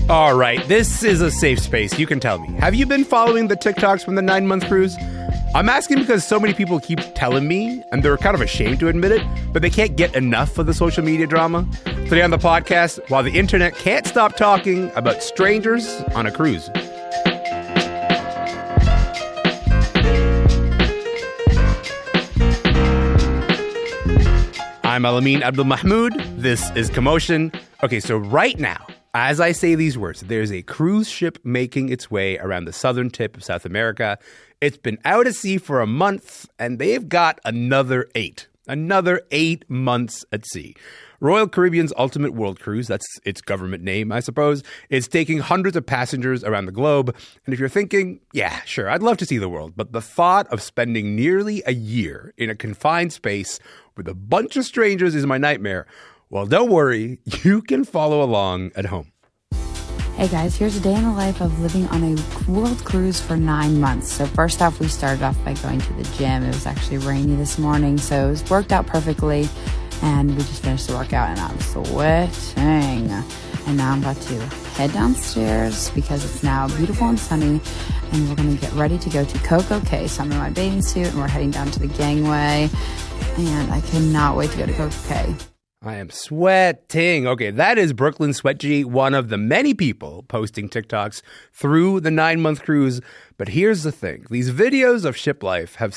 All right, this is a safe space. You can tell me. Have you been following the TikToks from the 9-month cruise? I'm asking because so many people keep telling me, and they're kind of ashamed to admit it, but they can't get enough of the social media drama. Today on the podcast, while the internet can't stop talking about strangers on a cruise. I'm Elamin Abdelmahmoud. This is Commotion. Okay, so right now, as I say these words, there's a cruise ship making its way around the southern tip of South America. It's been out at sea for a month, and they've got another 8 months at sea. Royal Caribbean's Ultimate World Cruise, that's its government name, I suppose, is taking hundreds of passengers around the globe. And if you're thinking, yeah, sure, I'd love to see the world, but the thought of spending nearly a year in a confined space with a bunch of strangers is my nightmare. Well, don't worry, you can follow along at home. Hey guys, here's a day in the life of living on a world cruise for 9 months. So first off, we started off by going to the gym. It was actually rainy this morning, so it was worked out perfectly. And we just finished the workout and I'm sweating. And now I'm about to head downstairs because it's now beautiful and sunny. And we're going to get ready to go to Coco Cay. So I'm in my bathing suit and we're heading down to the gangway. And I cannot wait to go to Coco Cay. I am sweating. Okay, that is Brooklyn Sweat G, one of the many people posting TikToks through the 9-month cruise. But here's the thing. These videos of ship life have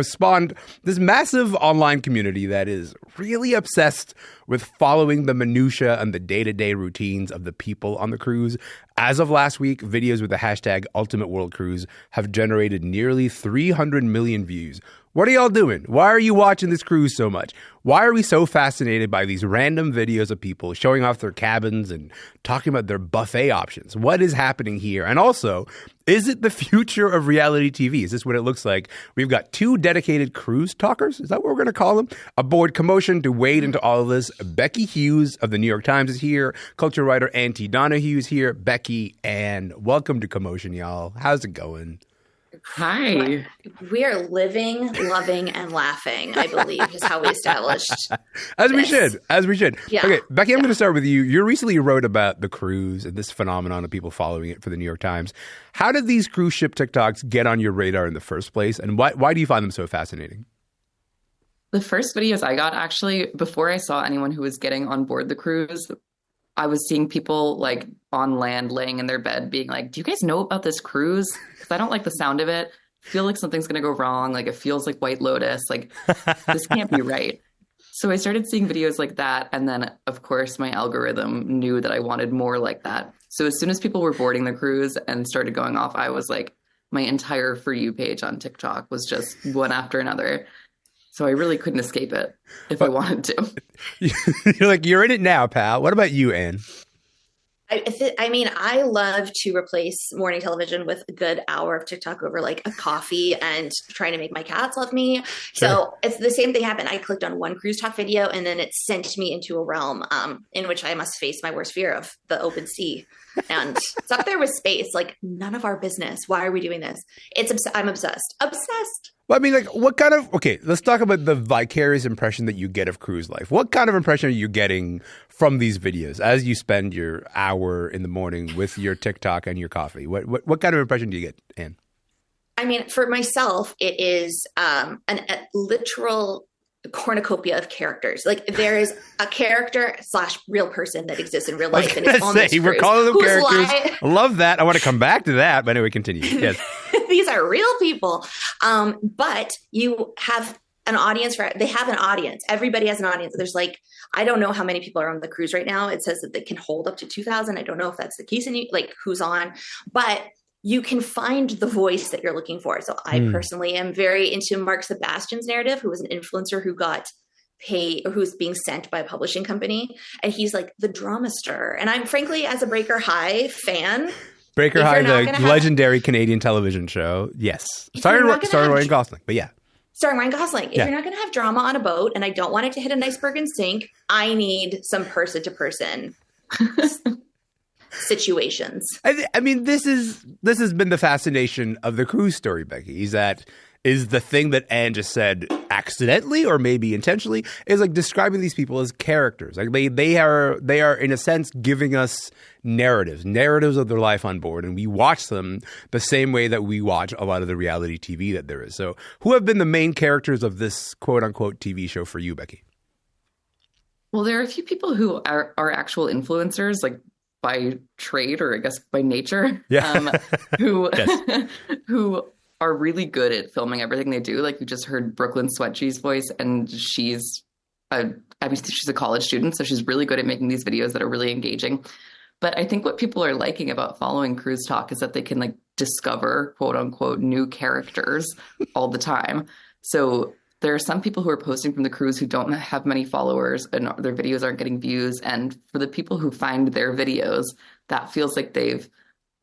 spawned this massive online community that is really obsessed with following the minutia and the day-to-day routines of the people on the cruise. As of last week, videos with the hashtag Ultimate World Cruise have generated nearly 300 million views. What are y'all doing? Why are you watching this cruise so much? Why are we so fascinated by these random videos of people showing off their cabins and talking about their buffet options? What is happening here? And also, is it the future of reality TV? Is this what it looks like? We've got 2 dedicated cruise talkers, is that what we're going to call them? Aboard Commotion to wade into all of this. Becky Hughes of the New York Times is here. Culture writer Auntie Donahue is here. Becky, and welcome to Commotion, y'all. How's it going? Hi. We are living, loving, and laughing, I believe, is how we established. As we should. Yeah. Okay, Becky, I'm going to start with you. You recently wrote about the cruise and this phenomenon of people following it for the New York Times. How did these cruise ship TikToks get on your radar in the first place? And why do you find them so fascinating? The first videos I got, actually, before I saw anyone who was getting on board the cruise, I was seeing people like on land laying in their bed being like, do you guys know about this cruise? Because I don't like the sound of it. I feel like something's going to go wrong. Like it feels like White Lotus. Like this can't be right. So I started seeing videos like that. And then, of course, my algorithm knew that I wanted more like that. So as soon as people were boarding the cruise and started going off, I was like, my entire For You page on TikTok was just one after another. So I really couldn't escape it if I wanted to. You're like, you're in it now, pal. What about you, Anne? I love to replace morning television with a good hour of TikTok over like a coffee and trying to make my cats love me. Sure. So it's the same thing happened. I clicked on one CruiseTok video and then it sent me into a realm in which I must face my worst fear of the open sea. And it's up there with space. Like none of our business. Why are we doing this? I'm obsessed. Well, I mean, like, okay, let's talk about the vicarious impression that you get of cruise life. What kind of impression are you getting from these videos as you spend your hour in the morning with your TikTok and your coffee? What kind of impression do you get, Anne? I mean, for myself, it is a literal cornucopia of characters. Like there is a character / real person that exists in real life. And it's on this we're calling them characters. I love that. I want to come back to that. But anyway, continue. Yes. These are real people. But you have an audience they have an audience. Everybody has an audience. There's like, I don't know how many people are on the cruise right now. It says that they can hold up to 2,000. I don't know if that's the case who's on, but you can find the voice that you're looking for. So I personally am very into Mark Sebastian's narrative, who was an influencer who got paid or who's being sent by a publishing company. And he's like the drama stir. And I'm frankly, as a Breaker High fan, Breaker High, the legendary Canadian television show. Yes. Starring Ryan Gosling, but yeah. Starring Ryan Gosling. If you're not going to have drama on a boat and I don't want it to hit an iceberg and sink, I need some person-to-person situations. I mean, this has been the fascination of the cruise story, Becky, is that is the thing that Anne just said accidentally or maybe intentionally, is like describing these people as characters. Like they are in a sense giving us narratives of their life on board, and we watch them the same way that we watch a lot of the reality TV that there is. So who have been the main characters of this quote unquote TV show for you, Becky? Well, there are a few people who are actual influencers, like by trade or I guess by nature, who who are really good at filming everything they do. Like you just heard Brooklyn Sweatgy's voice, and she's a college student, so she's really good at making these videos that are really engaging. But I think what people are liking about following CruiseTok is that they can like discover quote unquote new characters all the time. So there are some people who are posting from the cruise who don't have many followers and their videos aren't getting views. And for the people who find their videos, that feels like they've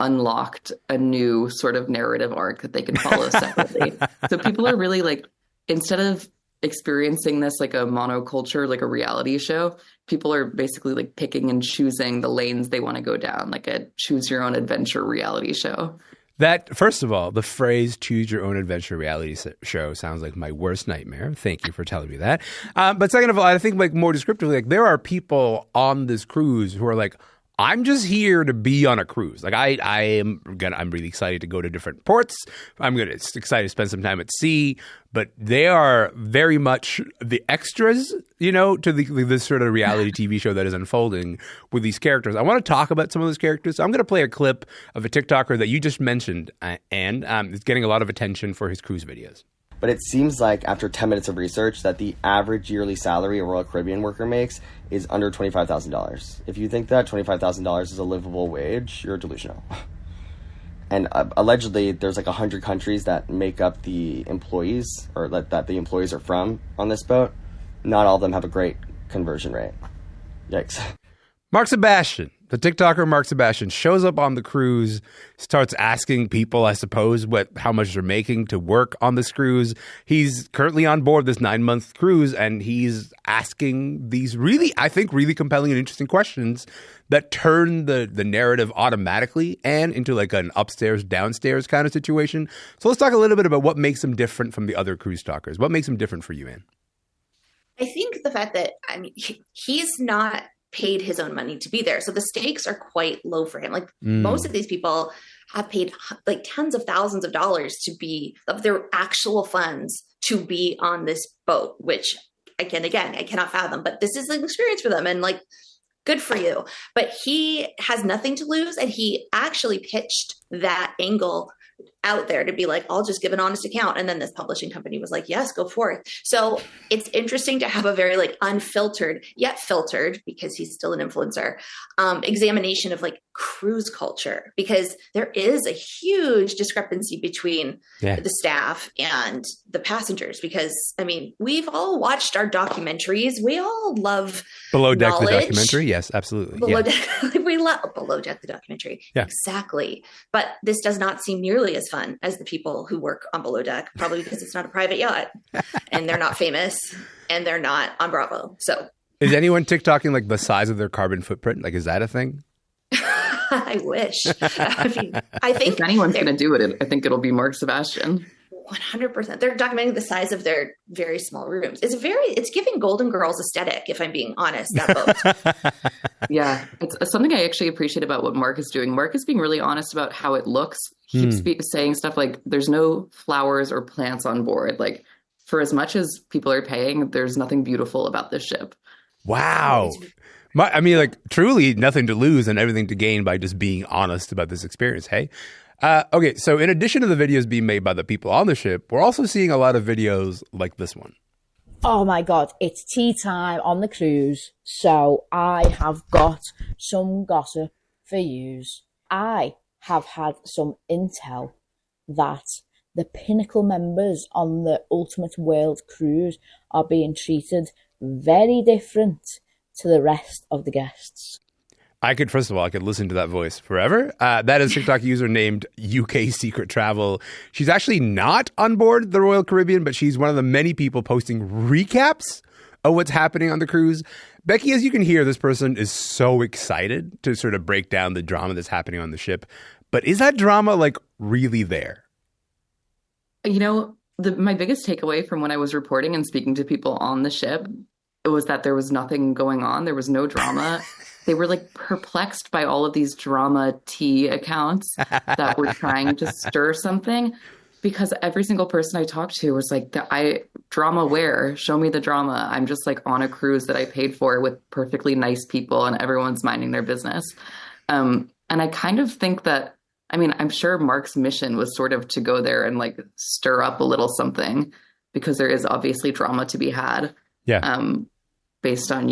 unlocked a new sort of narrative arc that they can follow separately. So people are really like, instead of experiencing this like a monoculture, like a reality show, people are basically like picking and choosing the lanes they want to go down, like a choose your own adventure reality show. That, first of all, the phrase choose your own adventure reality show sounds like my worst nightmare. Thank you for telling me that. But second of all, I think like more descriptively, like there are people on this cruise who are like, I'm just here to be on a cruise. Like I'm really excited to go to different ports. I'm excited to spend some time at sea, but they are very much the extras, to this sort of reality TV show that is unfolding with these characters. I want to talk about some of those characters. So I'm going to play a clip of a TikToker that you just mentioned, and it's getting a lot of attention for his cruise videos. But it seems like after 10 minutes of research that the average yearly salary a Royal Caribbean worker makes is under $25,000. If you think that $25,000 is a livable wage, you're delusional. And allegedly, there's like 100 countries that make up the employees, or that the employees are from on this boat. Not all of them have a great conversion rate. Yikes. Mark Sebastian, the TikToker Mark Sebastian, shows up on the cruise, starts asking people, I suppose, how much they're making to work on this cruise. He's currently on board this 9-month cruise, and he's asking these really compelling and interesting questions that turn the narrative automatically and into like an upstairs, downstairs kind of situation. So let's talk a little bit about what makes him different from the other cruise talkers. What makes him different for you, Anne? I think the fact that, he's not paid his own money to be there. So the stakes are quite low for him. Like most of these people have paid like tens of thousands of dollars of their actual funds to be on this boat, which I cannot fathom, but this is an experience for them. And like, good for you. But he has nothing to lose. And he actually pitched that angle out there to be like, I'll just give an honest account. And then this publishing company was like, yes, go forth. So it's interesting to have a very like unfiltered yet filtered, because he's still an influencer, examination of like cruise culture, because there is a huge discrepancy between the staff and the passengers. Because we've all watched our documentaries. We all love Below Deck, the documentary. Yes, absolutely. Below Deck. We love Below Deck, the documentary. Yeah. Exactly. But this does not seem nearly as fun as the people who work on Below Deck, probably because it's not a private yacht and they're not famous and they're not on Bravo. So is anyone TikToking like the size of their carbon footprint? Like, is that a thing? I wish. I think if anyone's going to do it, I think it'll be Mark Sebastian. 100%. They're documenting the size of their very small rooms. It's giving Golden Girls aesthetic, if I'm being honest, that boat. Yeah. It's something I actually appreciate about what Mark is doing. Mark is being really honest about how it looks. He keeps saying stuff like, there's no flowers or plants on board. Like, for as much as people are paying, there's nothing beautiful about this ship. Wow. Truly nothing to lose and everything to gain by just being honest about this experience. Hey? Okay, so in addition to the videos being made by the people on the ship, we're also seeing a lot of videos like this one. Oh my God, it's tea time on the cruise, so I have got some gossip for yous. I have had some intel that the Pinnacle members on the Ultimate World Cruise are being treated very different to the rest of the guests. I could listen to that voice forever. That is TikTok user named UK Secret Travel. She's actually not on board the Royal Caribbean, but she's one of the many people posting recaps of what's happening on the cruise. Becky, as you can hear, this person is so excited to sort of break down the drama that's happening on the ship. But is that drama like really there? my biggest takeaway from when I was reporting and speaking to people on the ship, it was that there was nothing going on. There was no drama. They were like perplexed by all of these drama tea accounts that were trying to stir something, because every single person I talked to was like, drama where? Show me the drama. I'm just like on a cruise that I paid for with perfectly nice people and everyone's minding their business. And I kind of think that, I mean, I'm sure Mark's mission was sort of to go there and like stir up a little something, because there is obviously drama to be had. Yeah. Based on,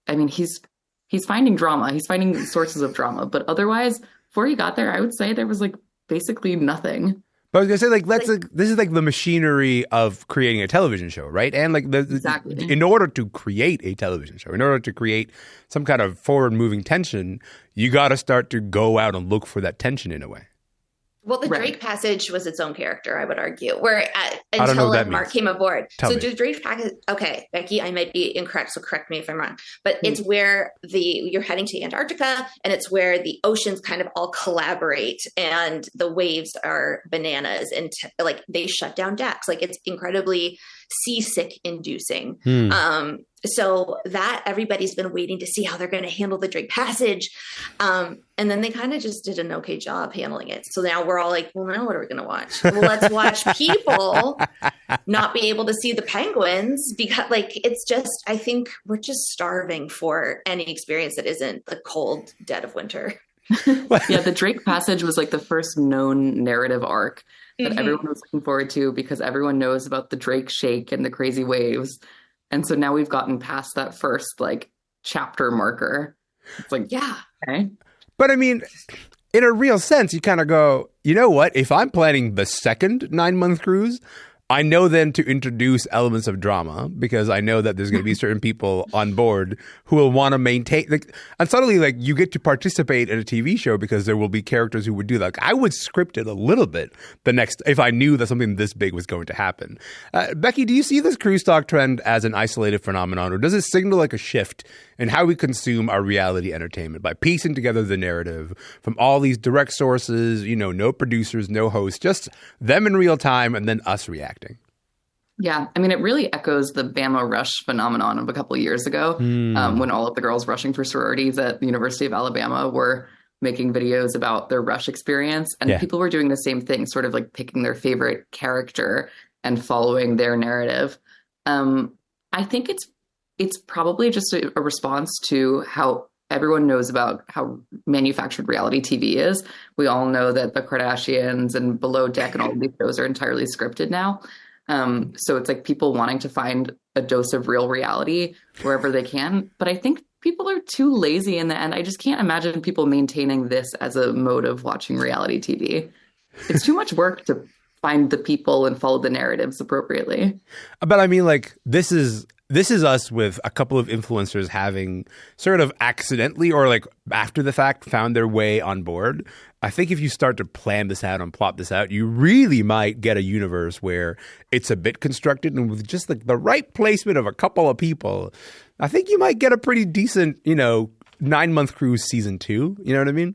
I mean, he's finding drama. He's finding sources of drama. But otherwise, before he got there, I would say there was like basically nothing. But I was gonna say, like, this is like the machinery of creating a television show, right? And like, Exactly. in order to create a television show, in order to create some kind of forward-moving tension, you got to start to go out and look for that tension in a way. Well, the Right. Drake passage was its own character, I would argue, don't know until what that Mark means. came aboard. Tell So me. the Drake passage, okay, Becky, I might be incorrect, so correct me if I'm wrong, but it's where you're heading to Antarctica, and it's where the oceans kind of all collaborate, and the waves are bananas, and like they shut down decks. Like, it's incredibly seasick inducing. So that everybody's been waiting to see how they're going to handle the Drake passage. And then they kind of just did an okay job handling it. So now we're all like, well, now what are we going to watch? Well, let's watch people not be able to see the penguins, because like, it's just, I think we're just starving for any experience that isn't the cold dead of winter. Yeah, the Drake passage was like the first known narrative arc that everyone was looking forward to, because everyone knows about the Drake shake and the crazy waves. And so now we've gotten past that first like chapter marker. It's like, Yeah. okay. But I mean, in a real sense, you kind of go, you know what? If I'm planning the second 9-month cruise, I know then to introduce elements of drama, because I know that there's going to be certain people on board who will want to maintain, like, and suddenly, like, you get to participate in a TV show because there will be characters who would do that. Like, I would script it a little bit if I knew that something this big was going to happen. Becky, do you see this CruiseTok trend as an isolated phenomenon, or does it signal like a shift in how we consume our reality entertainment by piecing together the narrative from all these direct sources, no producers, no hosts, just them in real time and then us reacting? Yeah, I mean, it really echoes the Bama Rush phenomenon of a couple of years ago, when all of the girls rushing for sororities at the University of Alabama were making videos about their rush experience. And people were doing the same thing, sort of like picking their favorite character and following their narrative. I think it's probably just a response to how everyone knows about how manufactured reality TV is. We all know that the Kardashians and Below Deck and all of these shows are entirely scripted now. So it's like people wanting to find a dose of real reality wherever they can. But I think people are too lazy in the end. I just can't imagine people maintaining this as a mode of watching reality TV. It's too much work to find the people and follow the narratives appropriately. But I mean, like, this is us with a couple of influencers having sort of accidentally or like after the fact found their way on board. I think if you start to plan this out and plot this out, you really might get a universe where it's a bit constructed, and with just like the right placement of a couple of people, I think you might get a pretty decent, 9-month cruise season 2. You know what I mean?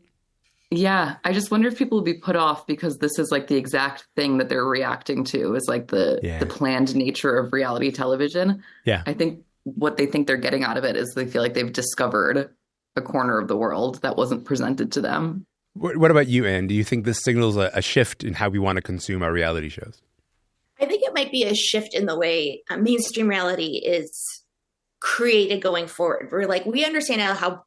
Yeah, I just wonder if people will be put off because this is like the exact thing that they're reacting to, is like the planned nature of reality television. Yeah. I think what they think they're getting out of it is they feel like they've discovered a corner of the world that wasn't presented to them. What about you, Anne? Do you think this signals a shift in how we want to consume our reality shows? I think it might be a shift in the way mainstream reality is created going forward. We're like, we understand now how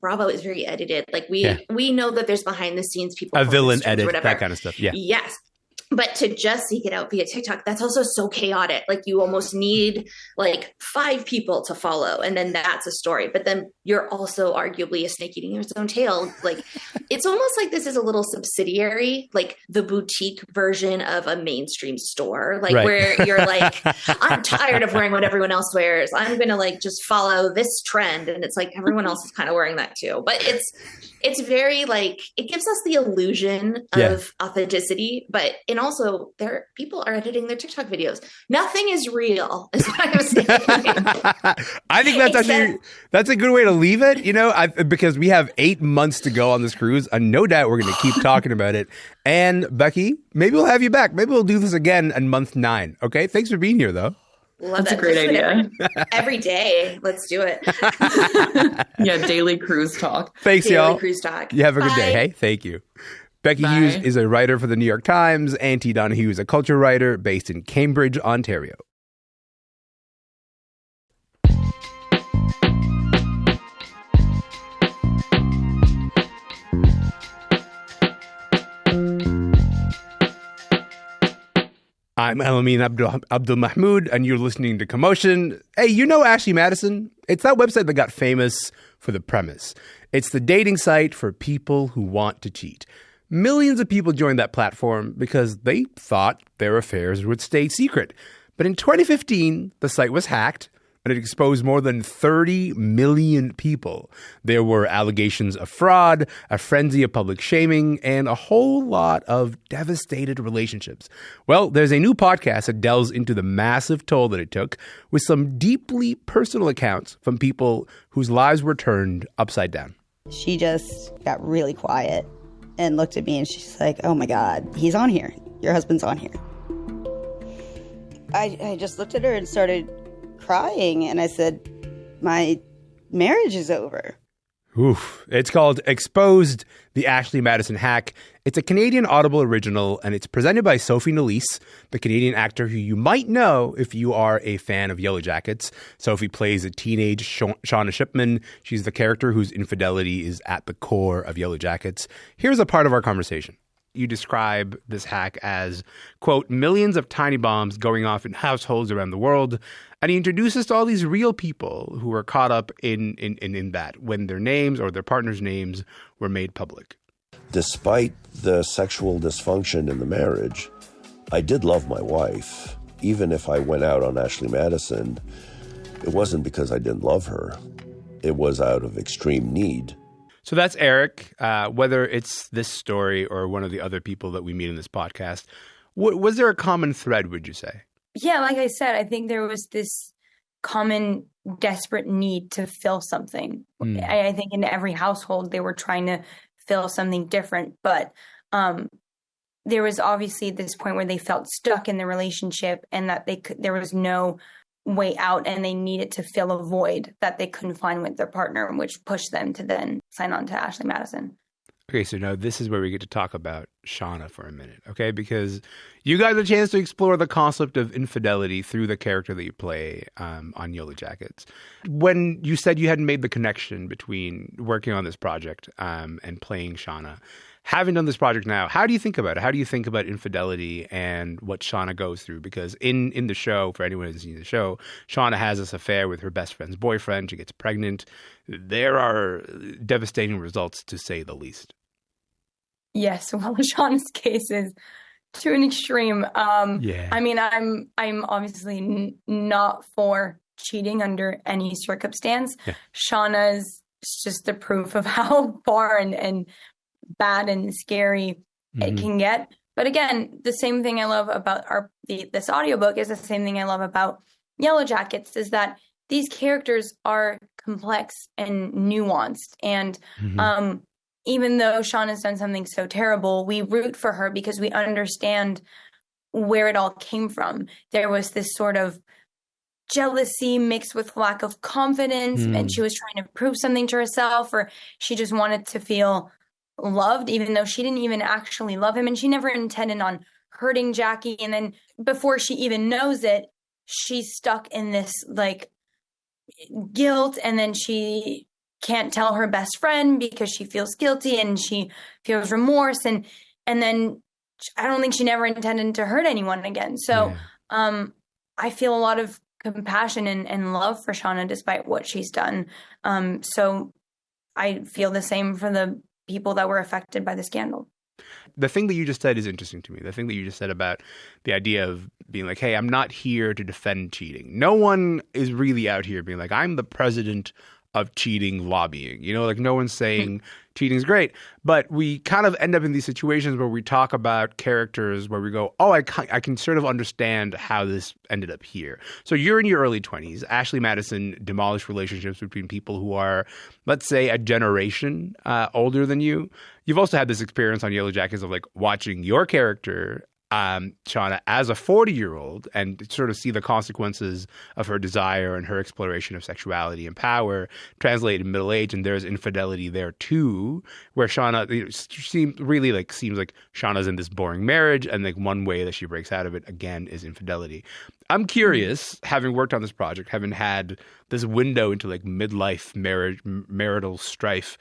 Bravo is very edited. Like we know that there's behind the scenes people, a villain streams, edit, whatever. that kind of stuff. Yeah. Yes. But to just seek it out via TikTok, that's also so chaotic. Like you almost need like 5 people to follow, and then that's a story. But then you're also arguably a snake eating its own tail. Like it's almost like this is a little subsidiary, like the boutique version of a mainstream store, like where you're like, I'm tired of wearing what everyone else wears. I'm going to like just follow this trend. And it's like everyone else is kind of wearing that too. But it's very like, it gives us the illusion of authenticity, and also people are editing their TikTok videos. Nothing is real, is what I'm saying. I think that's a good way to leave it, because we have 8 months to go on this cruise, and no doubt we're going to keep talking about it. And Becky, maybe we'll have you back. Maybe we'll do this again in month 9. Okay. Thanks for being here though. That's a great idea. Every day. Let's do it. Yeah, daily cruise talk. Thanks, Daily y'all. cruise talk. You have a good Bye. day. Hey, thank you. Becky Bye. Hughes is a writer for the New York Times. Auntie Donahue is a culture writer based in Cambridge, Ontario. I'm Elamin Abdelmahmoud, and you're listening to Commotion. Hey, you know Ashley Madison? It's that website that got famous for the premise. It's the dating site for people who want to cheat. Millions of people joined that platform because they thought their affairs would stay secret. But in 2015, the site was hacked, and it exposed more than 30 million people. There were allegations of fraud, a frenzy of public shaming, and a whole lot of devastated relationships. Well, there's a new podcast that delves into the massive toll that it took with some deeply personal accounts from people whose lives were turned upside down. She just got really quiet and looked at me and she's like, oh my God, he's on here. Your husband's on here. I just looked at her and started crying, and I said, my marriage is over. Oof. It's called Exposed, the Ashley Madison Hack. It's a Canadian Audible original, and it's presented by Sophie Nélisse, the Canadian actor who you might know if you are a fan of Yellow Jackets. Sophie plays a teenage Shauna Shipman. She's the character whose infidelity is at the core of Yellow Jackets. Here's a part of our conversation. You describe this hack as, quote, millions of tiny bombs going off in households around the world. And he introduces to all these real people who were caught up in that when their names or their partners' names were made public. Despite the sexual dysfunction in the marriage, I did love my wife. Even if I went out on Ashley Madison, it wasn't because I didn't love her. It was out of extreme need. So that's Eric. Whether it's this story or one of the other people that we meet in this podcast, was there a common thread, would you say? Yeah, like I said, I think there was this common desperate need to fill something. I think in every household they were trying to fill something different, but there was obviously this point where they felt stuck in the relationship and that there was no way out, and they needed to fill a void that they couldn't find with their partner, which pushed them to then sign on to Ashley Madison. Okay, so now this is where we get to talk about Shauna for a minute, okay? Because you got the chance to explore the concept of infidelity through the character that you play on Yellow Jackets. When you said you hadn't made the connection between working on this project and playing Shauna, having done this project now, how do you think about it? How do you think about infidelity and what Shauna goes through? Because in the show, for anyone who's seen the show, Shauna has this affair with her best friend's boyfriend. She gets pregnant. There are devastating results, to say the least. Yes, well, Shauna's case is to an extreme. Yeah. I mean, I'm obviously not for cheating under any circumstance. Yeah. Shauna's just the proof of how far and bad and scary it can get. But again, the same thing I love about this audiobook is the same thing I love about Yellow Jackets, is that these characters are complex and nuanced. And even though Shauna's done something so terrible, we root for her because we understand where it all came from. There was this sort of jealousy mixed with lack of confidence, and she was trying to prove something to herself, or she just wanted to feel loved, even though she didn't even actually love him, and she never intended on hurting Jackie. And then before she even knows it, she's stuck in this like guilt, and then she can't tell her best friend because she feels guilty and she feels remorse, and then I don't think she never intended to hurt anyone again. So I feel a lot of compassion and love for Shauna despite what she's done. So I feel the same for the people that were affected by the scandal. The thing that you just said is interesting to me. The thing that you just said about the idea of being like, hey, I'm not here to defend cheating. No one is really out here being like, I'm the president of cheating lobbying. You know, like no one's saying cheating's great, but we kind of end up in these situations where we talk about characters where we go, oh, I can sort of understand how this ended up here. So you're in your early 20s. Ashley Madison demolished relationships between people who are, let's say, a generation older than you. You've also had this experience on Yellow Jackets of like watching your character Shauna, as a 40-year-old and sort of see the consequences of her desire and her exploration of sexuality and power translated in middle age, and there's infidelity there too, where Shauna seems like Shauna's in this boring marriage, and like one way that she breaks out of it again is infidelity. I'm curious, having worked on this project, having had this window into like midlife marriage, marital strife,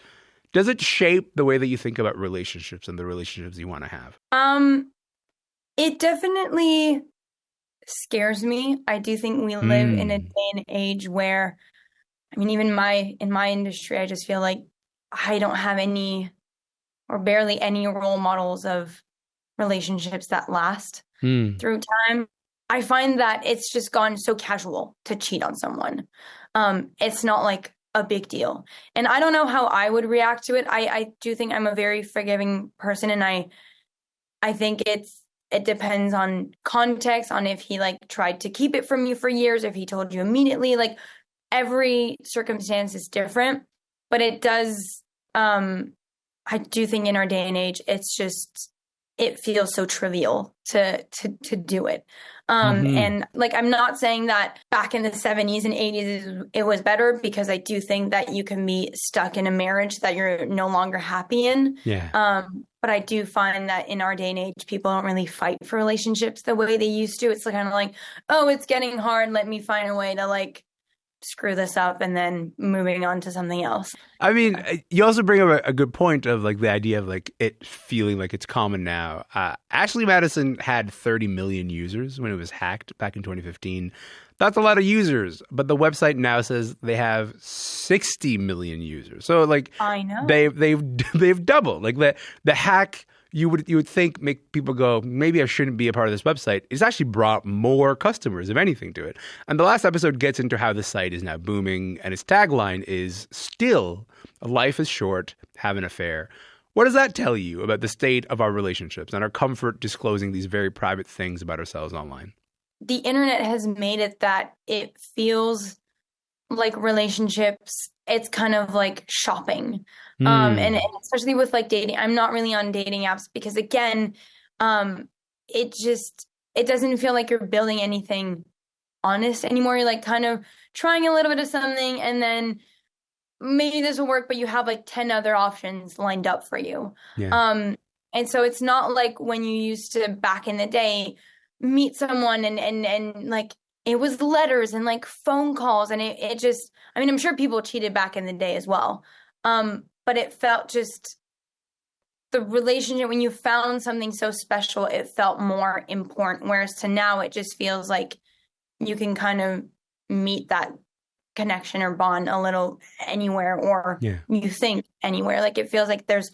does it shape the way that you think about relationships and the relationships you want to have? It definitely scares me. I do think we live in a day and age where, I mean, even in my industry, I just feel like I don't have any or barely any role models of relationships that last through time. I find that it's just gone so casual to cheat on someone. It's not like a big deal. And I don't know how I would react to it. I do think I'm a very forgiving person, and I think it depends on context, on if he like tried to keep it from you for years, if he told you immediately. Like every circumstance is different, but it does. I do think in our day and age, it feels so trivial to do it. And like, I'm not saying that back in the 70s and 80s it was better, because I do think that you can be stuck in a marriage that you're no longer happy in. Yeah. But I do find that in our day and age, people don't really fight for relationships the way they used to. It's kind of like, oh, it's getting hard. Let me find a way to like screw this up, and then moving on to something else. I mean, you also bring up a good point of like the idea of like it feeling like it's common now. Ashley Madison had 30 million users when it was hacked back in 2015. That's a lot of users, but the website now says they have 60 million users. So like, I know they've doubled. Like the hack, you would think make people go, maybe I shouldn't be a part of this website. It's actually brought more customers, if anything, to it. And the last episode gets into how the site is now booming, and its tagline is still, life is short, have an affair. What does that tell you about the state of our relationships and our comfort disclosing these very private things about ourselves online? The internet has made it that it feels like relationships, it's kind of like shopping. And especially with like dating, I'm not really on dating apps because again, it doesn't feel like you're building anything honest anymore. You're like kind of trying a little bit of something, and then maybe this will work, but you have like 10 other options lined up for you. Yeah. And so it's not like when you used to back in the day meet someone and like it was letters and like phone calls, and it just, I mean, I'm sure people cheated back in the day as well. But it felt just, the relationship, when you found something so special, it felt more important. Whereas to now, it just feels like you can kind of meet that connection or bond a little anywhere, or you think anywhere. Like it feels like there's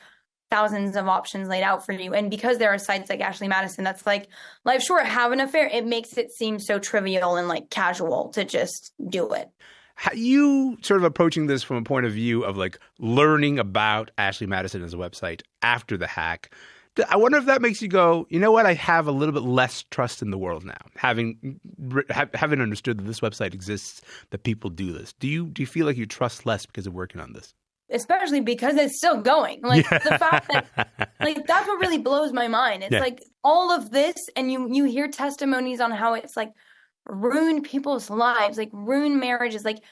thousands of options laid out for you. And because there are sites like Ashley Madison that's like, life short, have an affair, it makes it seem so trivial and like casual to just do it. How you sort of approaching this from a point of view of like learning about Ashley Madison as a website after the hack, I wonder if that makes you go, you know what, I have a little bit less trust in the world now, having understood that this website exists, that people do this. Do you feel like you trust less because of working on this? Especially because it's still going. Like the fact that, like, that's what really blows my mind. It's like all of this, and you hear testimonies on how it's like ruined people's lives, like ruined marriages. Like,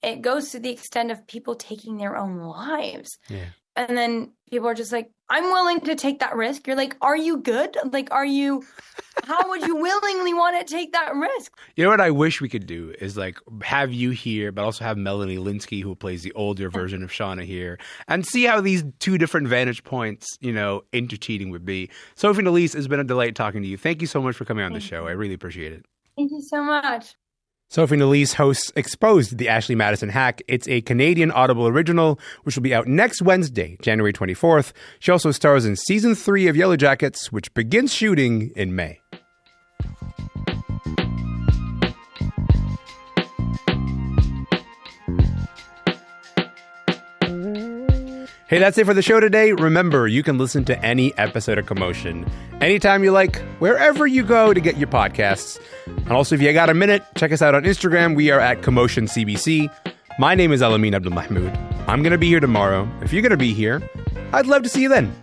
it goes to the extent of people taking their own lives. Yeah. And then people are just like, I'm willing to take that risk. You're like, are you good? Like, how would you willingly want to take that risk? You know what I wish we could do is like have you here, but also have Melanie Linsky, who plays the older version of Shauna, here, and see how these two different vantage points, you know, into cheating would be. Sophie and Elise, it's been a delight talking to you. Thank you so much for coming on the show. I really appreciate it. Thank you so much. Sophie and Elise hosts Exposed, the Ashley Madison Hack. It's a Canadian Audible original, which will be out next Wednesday, January 24th. She also stars in Season 3 of Yellow Jackets, which begins shooting in May. Hey, that's it for the show today. Remember, you can listen to any episode of Commotion anytime you like, wherever you go to get your podcasts. And also, if you got a minute, check us out on Instagram. We are at Commotion CBC. My name is Elamin Abdelmahmoud. I'm going to be here tomorrow. If you're going to be here, I'd love to see you then.